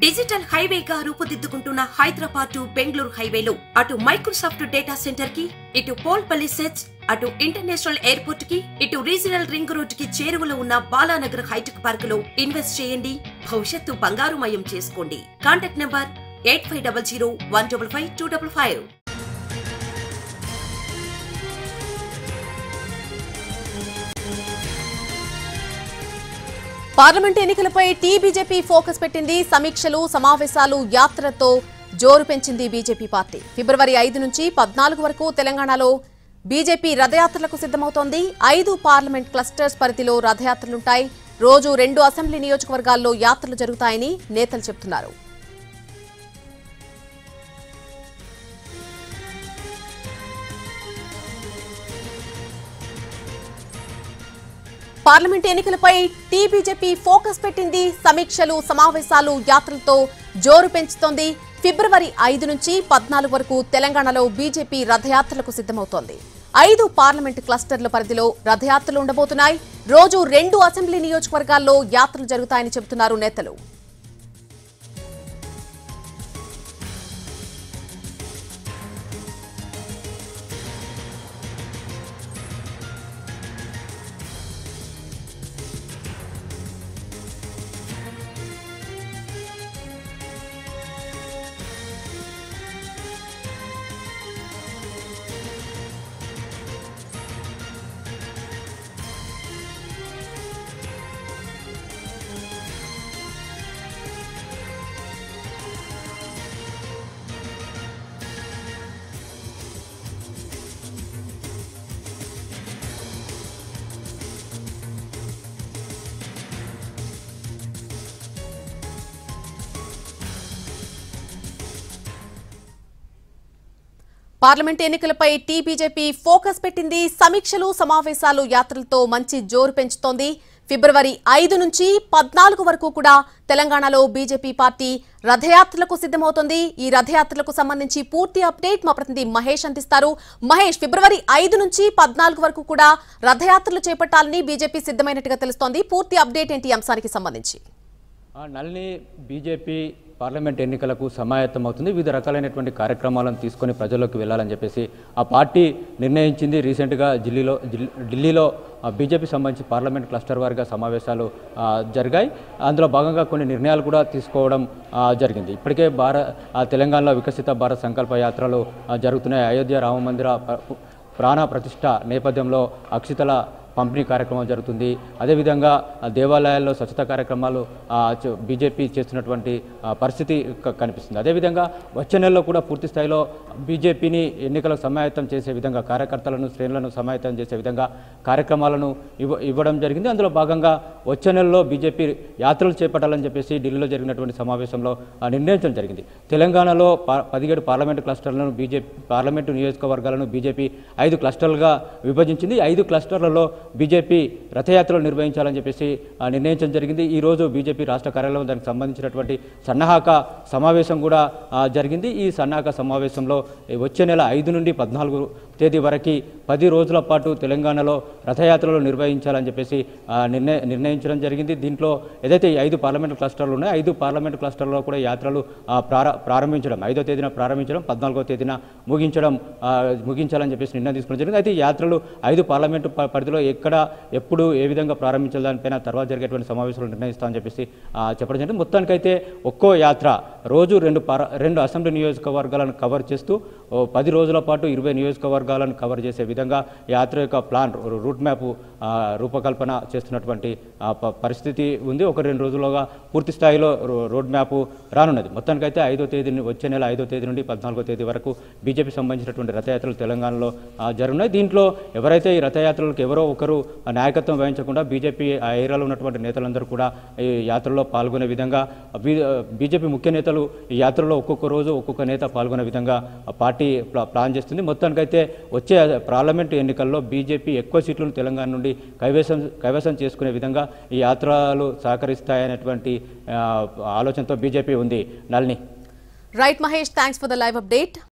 Digital హైవేగా రూపుదిద్దుకుంటున్న Hyderabad to Bengaluru హైవేలో అటు Microsoft data centre కి, ఇటు పోల్పల్లి సెట్స్, అటు ఇంటర్నేషనల్ ఎయిర్పోర్ట్ కి, ఇటు రీజనల్ రింగ్ రోడ్ కి చేరువలో ఉన్న బాలానగర్ హైటెక్ పార్క్ లో ఇన్వెస్ట్ చేయండి. భవిష్యత్తు బంగారుమయం చేసుకోండి. Contact number 8500155255. పార్లమెంట్ ఎన్నికలపై బీజేపీ ఫోకస్ పెట్టింది. సమీక్షలు, సమావేశాలు, యాత్రతో జోరు పెంచింది బీజేపీ పార్టీ. ఫిబ్రవరి 5 నుంచి 14 వరకు తెలంగాణలో బీజేపీ రథయాత్రలకు సిద్ధమవుతోంది. 5 పార్లమెంట్ క్లస్టర్స్ పరిధిలో రథయాత్రలుంటాయి. రోజు 2 అసెంబ్లీ నియోజకవర్గాల్లో యాత్రలు జరుగుతాయని నేతలు చెబుతున్నారు. పార్లమెంట్ ఎన్నికలపై బీజేపీ ఫోకస్ పెట్టింది. సమీక్షలు, సమావేశాలు, యాత్రలతో జోరు పెంచుతోంది. ఫిబ్రవరి 5 నుంచి 14 వరకు తెలంగాణలో బీజేపీ రథయాత్రలకు సిద్ధమవుతోంది. 5 పార్లమెంట్ క్లస్టర్ల పరిధిలో రథయాత్రలు ఉండబోతున్నాయి. రోజు 2 అసెంబ్లీ నియోజకవర్గాల్లో యాత్రలు జరుగుతాయని చెబుతున్నారు నేతలు. పార్లమెంట్ ఎన్నికలపై బీజేపీ ఫోకస్ పెట్టింది. సమీక్షలు, సమావేశాలు, యాత్రలతో మంచి జోరు పెంచుతోంది. ఫిబ్రవరి 5 నుంచి 14 వరకు కూడా తెలంగాణలో బీజేపీ పార్టీ రథయాత్రలకు సిద్ధమవుతోంది. ఈ రథయాత్రలకు సంబంధించి పూర్తి అప్డేట్ మా ప్రతినిధి మహేష్ అందిస్తారు. మహేష్, ఫిబ్రవరి 5 నుంచి 14 వరకు కూడా రథయాత్రలు చేపట్టాలని బీజేపీ సిద్ధమైనట్టుగా తెలుస్తోంది. పూర్తి అప్డేట్ ఏంటి ఈ అంశానికి సంబంధించి? నల్ని బీజేపీ పార్లమెంట్ ఎన్నికలకు సమాయత్తమవుతుంది. వివిధ రకాలైనటువంటి కార్యక్రమాలను తీసుకొని ప్రజల్లోకి వెళ్ళాలని చెప్పేసి ఆ పార్టీ నిర్ణయించింది. రీసెంట్గా ఢిల్లీలో బీజేపీ సంబంధించి పార్లమెంట్ క్లస్టర్ వారిగా సమావేశాలు జరిగాయి. అందులో భాగంగా కొన్ని నిర్ణయాలు కూడా తీసుకోవడం జరిగింది. ఇప్పటికే తెలంగాణలో వికసిత భారత్ సంకల్ప యాత్రలు జరుగుతున్నాయి. అయోధ్య రామ మందిర ప్రాణ ప్రతిష్ఠ నేపథ్యంలో అక్షితల పంపిణీ కార్యక్రమం జరుగుతుంది. అదేవిధంగా దేవాలయాల్లో స్వచ్ఛత కార్యక్రమాలు బీజేపీ చేస్తున్నటువంటి పరిస్థితి కనిపిస్తుంది. అదేవిధంగా వచ్చే నెలలో కూడా పూర్తి స్థాయిలో బీజేపీని ఎన్నికలకు సమాయత్తం చేసే విధంగా, కార్యకర్తలను, శ్రేణులను సమాయత్తం చేసే విధంగా కార్యక్రమాలను ఇవ్వడం జరిగింది. అందులో భాగంగా వచ్చే నెలలో బీజేపీ యాత్రలు చేపట్టాలని చెప్పేసి ఢిల్లీలో జరిగినటువంటి సమావేశంలో నిర్ణయించడం జరిగింది. తెలంగాణలో 17 పార్లమెంటు క్లస్టర్లను పార్లమెంటు నియోజకవర్గాలను బీజేపీ 5 క్లస్టర్లుగా విభజించింది. 5 క్లస్టర్లలో బీజేపీ రథయాత్రలు నిర్వహించాలని చెప్పేసి నిర్ణయించడం జరిగింది. ఈరోజు బీజేపీ రాష్ట్ర కార్యాలయంలో దానికి సంబంధించినటువంటి సన్నాహక సమావేశం కూడా జరిగింది. ఈ సన్నాహక సమావేశంలో వచ్చే నెల 5 నుండి 14 తేదీ వరకు 10 రోజుల పాటు తెలంగాణలో రథయాత్రలు నిర్వహించాలని చెప్పేసి నిర్ణయించడం జరిగింది. దీంట్లో ఏదైతే 5 పార్లమెంటు క్లస్టర్లు ఉన్నాయో 5 పార్లమెంటు క్లస్టర్లో కూడా యాత్రలు ప్రారంభించడం, 5వ తేదీన ప్రారంభించడం, 14వ తేదీన ముగించాలని చెప్పేసి నిర్ణయం తీసుకోవడం జరిగింది. అయితే ఈ యాత్రలు 5 పార్లమెంటు పరిధిలో ఎక్కడ, ఎప్పుడు, ఏ విధంగా ప్రారంభించాలి దానిపైన తర్వాత జరిగేటువంటి సమావేశాలు నిర్ణయిస్తామని చెప్పేసి చెప్పడం జరిగింది. మొత్తానికైతే ఒక్కో యాత్ర రోజు 2 అసెంబ్లీ నియోజకవర్గాలను కవర్ చేస్తూ 10 రోజుల పాటు 20 నియోజకవర్గాలను కవర్ చేసే విధంగా యాత్ర యొక్క ప్లాన్, రూట్ మ్యాప్ రూపకల్పన చేస్తున్నటువంటి పరిస్థితి ఉంది. 1-2 రోజులుగా పూర్తి స్థాయిలో రోడ్ మ్యాప్ రానున్నది. మొత్తానికైతే 5వ తేదీ, వచ్చే నెల 5వ తేదీ నుండి 14వ తేదీ వరకు బీజేపీ సంబంధించినటువంటి రథయాత్రలు తెలంగాణలో జరుగున్నాయి. దీంట్లో ఎవరైతే ఈ రథయాత్రలకు ఎవరో ఒకరు నాయకత్వం వహించకుండా బీజేపీ ఆ ఏరియాలో ఉన్నటువంటి నేతలందరూ కూడా ఈ యాత్రలో పాల్గొనే విధంగా బీజేపీ ముఖ్య నేతలు ఈ యాత్రలో ఒక్కొక్క రోజు ఒక్కొక్క నేత పాల్గొనే విధంగా పార్టీ ప్లాన్ చేస్తుంది. మొత్తానికైతే వచ్చే పార్లమెంటు ఎన్నికల్లో బీజేపీ ఎక్కువ సీట్లను తెలంగాణ నుండి కైవసం చేసుకునే విధంగా ఈ యాత్రలు సహకరిస్తాయనేటువంటి ఆలోచనతో బీజేపీ ఉంది. నల్ని. Right Mahesh, thanks for the live update.